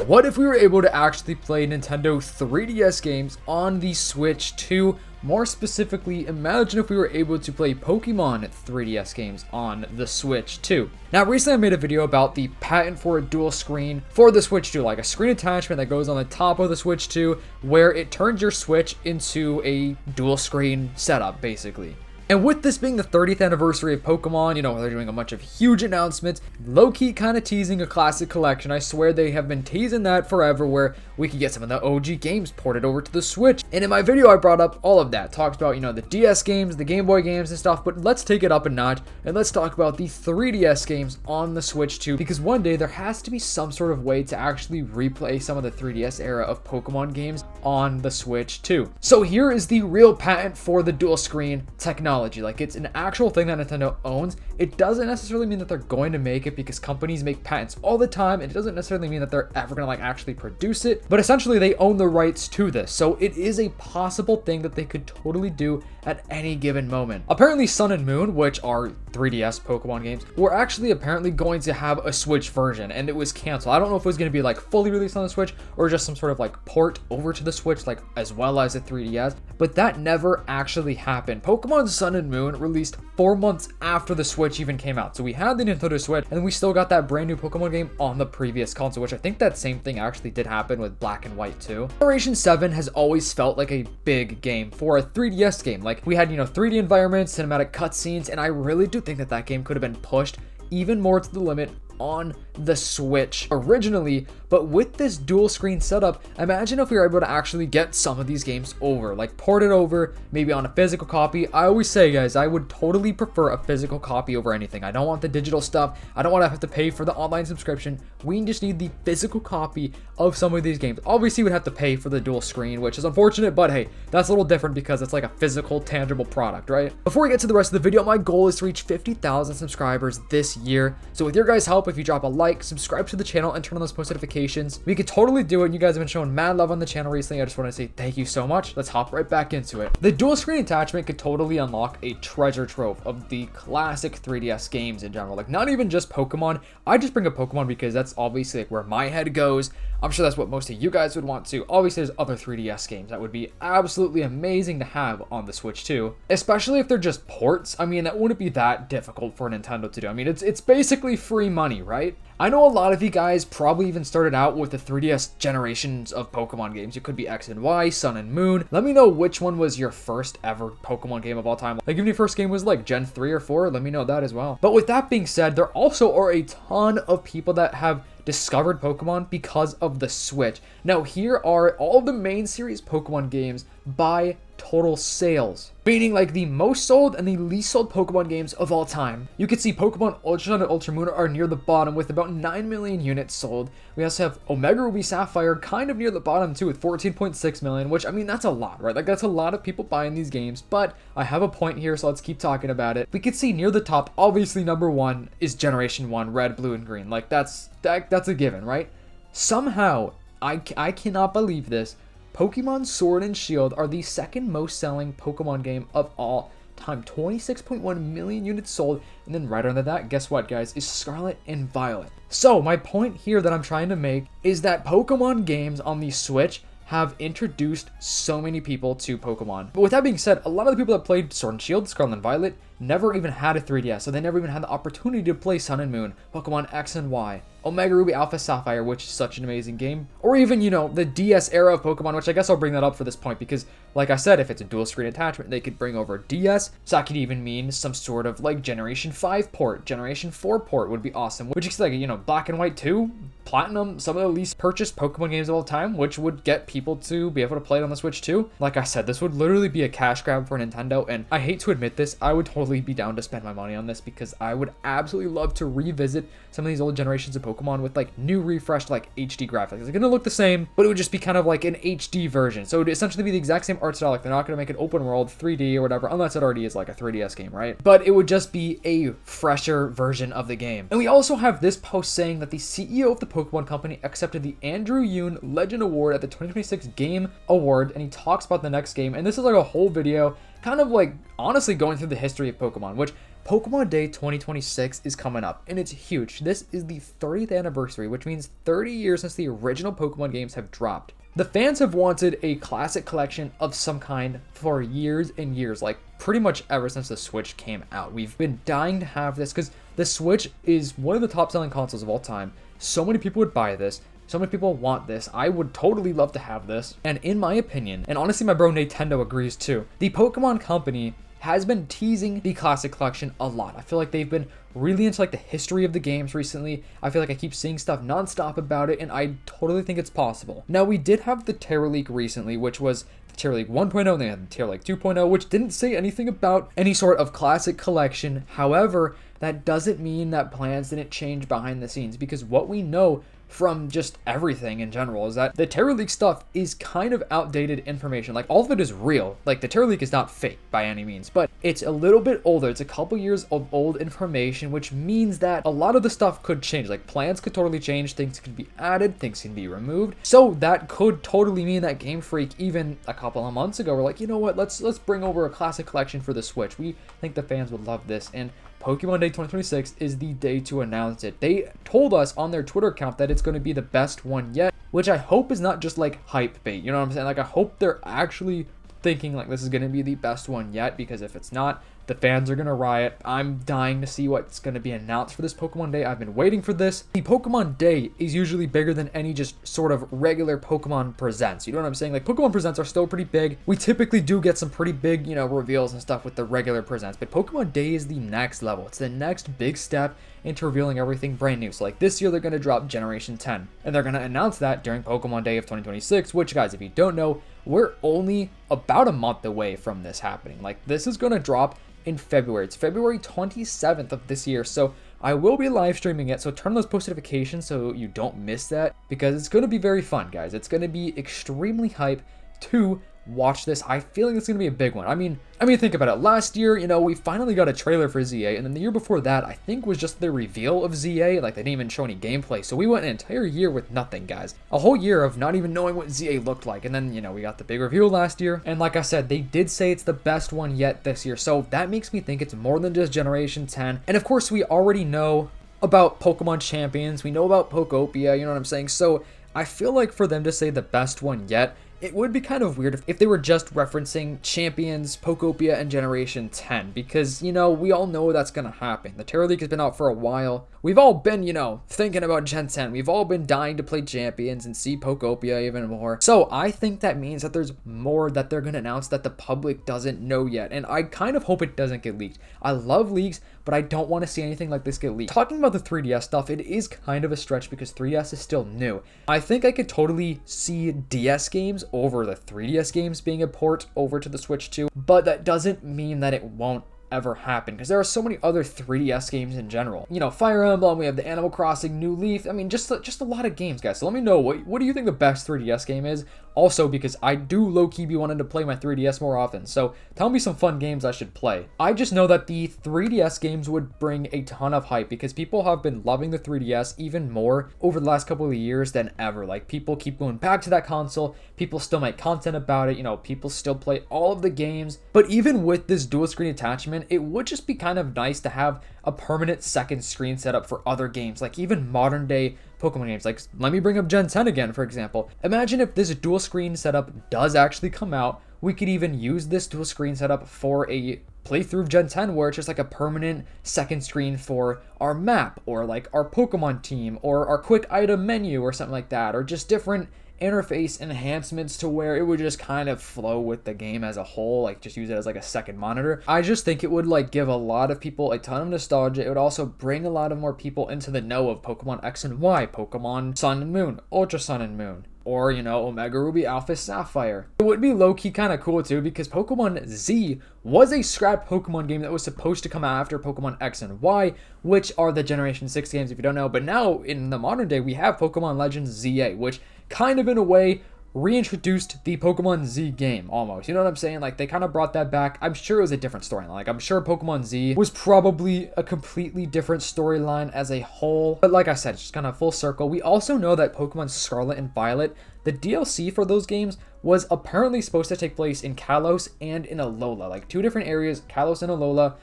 What if we were able to actually play Nintendo 3DS games on the Switch 2? More specifically, imagine if we were able to play Pokemon 3DS games on the Switch 2. Now, recently I made a video about the patent for a dual screen for the Switch 2, like a screen attachment that goes on the top of the Switch 2, where it turns your Switch into a dual screen setup, basically. And with this being the 30th anniversary of Pokemon, you know, they're doing a bunch of huge announcements, low-key kind of teasing a classic collection. I swear they have been teasing that forever, where we could get some of the OG games ported over to the Switch. And in my video, I brought up all of that. Talked about, you know, the DS games, the Game Boy games and stuff, but let's take it up a notch and let's talk about the 3DS games on the Switch 2, because one day there has to be some sort of way to actually replay some of the 3DS era of Pokemon games on the Switch 2. So here is the real patent for the dual screen technology. Like, it's an actual thing that Nintendo owns. It doesn't necessarily mean that they're going to make it, because companies make patents all the time, and it doesn't necessarily mean that they're ever going to like actually produce it, but essentially they own the rights to this. So it is a possible thing that they could totally do at any given moment. Apparently Sun and Moon, which are 3DS Pokemon games, were actually apparently going to have a Switch version, and it was canceled. I don't know if it was going to be like fully released on the Switch or just some sort of like port over to the Switch, like as well as the 3DS, but that never actually happened. Pokemon Sun and Moon released 4 months after the Switch even came out. So we had the Nintendo Switch, and we still got that brand new Pokemon game on the previous console, which I think that same thing actually did happen with Black and White too. Generation 7 has always felt like a big game for a 3DS game. Like, we had, you know, 3D environments, cinematic cutscenes, and I really do think that that game could have been pushed even more to the limit on the Switch originally. But with this dual screen setup, imagine if we were able to actually get some of these games over, like port it over, maybe on a physical copy. I always say, guys, I would totally prefer a physical copy over anything. I don't want the digital stuff. I don't want to have to pay for the online subscription. We just need the physical copy of some of these games. Obviously, we'd have to pay for the dual screen, which is unfortunate, but hey, that's a little different because it's like a physical, tangible product, right? Before we get to the rest of the video, my goal is to reach 50,000 subscribers this year. So with your guys' help, if you drop a like, subscribe to the channel, and turn on those post notifications, we could totally do it. And you guys have been showing mad love on the channel recently. I just want to say thank you so much. Let's hop right back into it. The dual screen attachment could totally unlock a treasure trove of the classic 3DS games in general. Like, not even just Pokemon. I just bring up Pokemon because that's obviously like where my head goes. I'm sure that's what most of you guys would want to. Obviously, there's other 3DS games that would be absolutely amazing to have on the Switch too, especially if they're just ports. I mean, that wouldn't be that difficult for Nintendo to do. I mean, it's basically free money, right? I know a lot of you guys probably even started out with the 3DS generations of Pokemon games. It could be X and Y, Sun and Moon. Let me know which one was your first ever Pokemon game of all time. Like, if your first game was like Gen 3 or 4, let me know that as well. But with that being said, there also are a ton of people that have discovered Pokemon because of the Switch. Now, here are all the main series Pokemon games by total sales, meaning like the most sold and the least sold Pokemon games of all time. You can see Pokemon Ultra Sun and Ultra Moon are near the bottom with about 9 million units sold. We also have Omega Ruby Sapphire kind of near the bottom too with 14.6 million, which, I mean, that's a lot, right? Like, that's a lot of people buying these games, but I have a point here, so let's keep talking about it. We can see near the top, obviously number 1 is Generation 1, Red, Blue, and Green. Like, that's a given, right? Somehow, I cannot believe this, Pokemon Sword and Shield are the second most selling Pokemon game of all time. 26.1 million units sold. And then right under that, guess what, guys, is Scarlet and Violet. So my point here that I'm trying to make is that Pokemon games on the Switch have introduced so many people to Pokemon. But with that being said, a lot of the people that played Sword and Shield, Scarlet and Violet, never even had a 3DS, so they never even had the opportunity to play Sun and Moon, Pokemon X and Y, Omega Ruby Alpha Sapphire, which is such an amazing game, or even, you know, the DS era of Pokemon, which I guess I'll bring that up for this point because, like I said, if it's a dual screen attachment, they could bring over DS, so that could even mean some sort of like Generation 5 port, Generation 4 port would be awesome, which is like, you know, Black and White 2, Platinum, some of the least purchased Pokemon games of all time, which would get people to be able to play it on the Switch too. Like I said, this would literally be a cash grab for Nintendo, and I hate to admit this, I would totally be down to spend my money on this because I would absolutely love to revisit some of these old generations of Pokemon with like new refreshed like HD graphics. It's gonna look the same, but it would just be kind of like an HD version. So it would essentially be the exact same art style. Like, they're not gonna make an open world 3D or whatever, unless it already is like a 3DS game, right? But it would just be a fresher version of the game. And we also have this post saying that the CEO of the Pokemon Company accepted the Andrew Yoon Legend Award at the 2026 Game Award, and he talks about the next game. And this is like a whole video kind of like honestly going through the history of Pokemon, which Pokemon Day 2026 is coming up, and it's huge. This is the 30th anniversary, which means 30 years since the original Pokemon games have dropped. The fans have wanted a classic collection of some kind for years and years, like pretty much ever since the Switch came out. We've been dying to have this because the Switch is one of the top selling consoles of all time. So many people would buy this. So many people want this. I would totally love to have this. And in my opinion, and honestly my bro Nintendo agrees too, the Pokemon company has been teasing the classic collection a lot. I feel like they've been really into like the history of the games recently. I feel like I keep seeing stuff nonstop about it, and I totally think it's possible. Now, we did have the Terra Leak recently, which was the Terra Leak 1.0, and they had the Terra Leak 2.0, which didn't say anything about any sort of classic collection. However, that doesn't mean that plans didn't change behind the scenes, because what we know from just everything in general is that the Terra Leak stuff is kind of outdated information. Like, all of it is real. Like, the Terra Leak is not fake by any means, but it's a little bit older. It's a couple years of old information, which means that a lot of the stuff could change. Like, plans could totally change, things could be added, things can be removed. So that could totally mean that Game Freak, even a couple of months ago, were like, you know what, let's bring over a classic collection for the Switch. We think the fans would love this, and Pokemon Day 2026 is the day to announce it. They told us on their Twitter account that it's going to be the best one yet, which I hope is not just like hype bait, you know what I'm saying? Like, I hope they're actually thinking like this is going to be the best one yet, because if it's not, the fans are going to riot. I'm dying to see what's going to be announced for this Pokemon Day. I've been waiting for this. The Pokemon Day is usually bigger than any just sort of regular Pokemon Presents. You know what I'm saying? Like, Pokemon Presents are still pretty big. We typically do get some pretty big, you know, reveals and stuff with the regular Presents, but Pokemon Day is the next level. It's the next big step into revealing everything brand new. So like this year, they're going to drop Generation 10, and they're going to announce that during Pokemon Day of 2026, which, guys, if you don't know, we're only about a month away from this happening. Like, this is going to drop in February. It's February 27th of this year, so I will be live streaming it, so turn on those post notifications so you don't miss that, because it's going to be very fun, guys. It's going to be extremely hype to watch this. I feel like it's going to be a big one. I mean, think about it. Last year, you know, we finally got a trailer for ZA, and then the year before that, I think, was just the reveal of ZA. Like, they didn't even show any gameplay, so we went an entire year with nothing, guys. A whole year of not even knowing what ZA looked like, and then, you know, we got the big reveal last year, and like I said, they did say it's the best one yet this year, so that makes me think it's more than just Generation 10, and of course, we already know about Pokemon Champions, we know about Pokopia, you know what I'm saying, so I feel like for them to say the best one yet, it would be kind of weird if they were just referencing Champions, Pokopia, and Generation 10, because, you know, we all know that's going to happen. The Terra Leak has been out for a while. We've all been, you know, thinking about Gen 10. We've all been dying to play Champions and see Pokopia even more. So I think that means that there's more that they're going to announce that the public doesn't know yet, and I kind of hope it doesn't get leaked. I love leaks, but I don't want to see anything like this get leaked. Talking about the 3DS stuff, it is kind of a stretch because 3DS is still new. I think I could totally see DS games over the 3DS games being a port over to the Switch too, but that doesn't mean that it won't ever happen, because there are so many other 3DS games in general. You know, Fire Emblem, we have the Animal Crossing, New Leaf. I mean, just a lot of games, guys. So let me know, what do you think the best 3DS game is? Also, because I do low-key be wanting to play my 3DS more often, so tell me some fun games I should play. I just know that the 3DS games would bring a ton of hype, because people have been loving the 3DS even more over the last couple of years than ever. Like, people keep going back to that console, people still make content about it, you know, people still play all of the games. But even with this dual screen attachment, it would just be kind of nice to have a permanent second screen setup for other games, like even modern day Pokemon games. Like, let me bring up Gen 10 again, for example. Imagine if this dual screen setup does actually come out. We could even use this dual screen setup for a playthrough of Gen 10 where it's just like a permanent second screen for our map, or like our Pokemon team, or our quick item menu, or something like that, or just different interface enhancements to where it would just kind of flow with the game as a whole, like just use it as like a second monitor. I just think it would like give a lot of people a ton of nostalgia. It would also bring a lot of more people into the know of Pokemon X and Y, Pokemon Sun and Moon, Ultra Sun and Moon, or, you know, Omega Ruby, Alpha Sapphire. It would be low-key kind of cool too, because Pokemon Z was a scrapped Pokemon game that was supposed to come out after Pokemon X and Y, which are the Generation 6 games if you don't know. But now, in the modern day, we have Pokemon Legends ZA, which kind of in a way reintroduced the Pokemon Z game almost. You know what I'm saying? Like, they kind of brought that back. I'm sure it was a different storyline. Like, I'm sure Pokemon Z was probably a completely different storyline as a whole. But like I said, it's just kind of full circle. We also know that Pokemon Scarlet and Violet, the DLC for those games, was apparently supposed to take place in Kalos and in Alola. Like, two different areas, Kalos and Alola.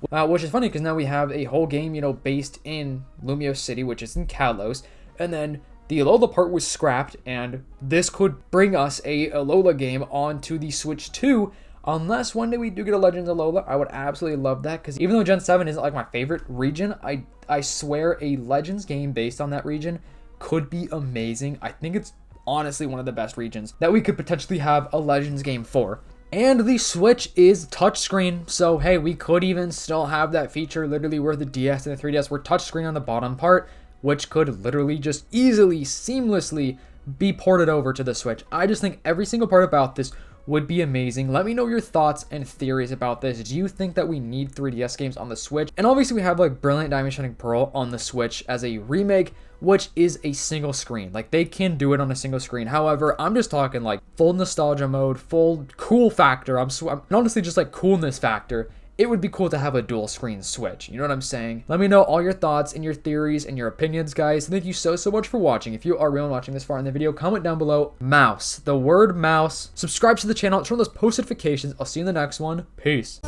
Which is funny because now we have a whole game, based in Lumio City, which is in Kalos, and then the Alola part was scrapped, and this could bring us a Alola game onto the Switch 2. Unless one day we do get a Legends Alola, I would absolutely love that, because even though Gen 7 isn't like my favorite region, I swear a Legends game based on that region could be amazing. I think it's honestly one of the best regions that we could potentially have a Legends game for. And the Switch is touchscreen, so hey, we could even still have that feature literally where the DS and the 3DS were touchscreen on the bottom part, which could literally just easily, seamlessly be ported over to the Switch. I just think every single part about this would be amazing. Let me know your thoughts and theories about this. Do you think that we need 3DS games on the Switch? And obviously we have like Brilliant Diamond Shining Pearl on the Switch as a remake, which is a single screen. Like they can do it on a single screen. However, I'm just talking like full nostalgia mode, full cool factor. I'm honestly just like coolness factor. It would be cool to have a dual screen Switch. You know what I'm saying? Let me know all your thoughts and your theories and your opinions, guys. Thank you so much for watching. If you are real and watching this far in the video, comment down below mouse, the word mouse, subscribe to the channel, turn on those post notifications. I'll see you in the next one. Peace.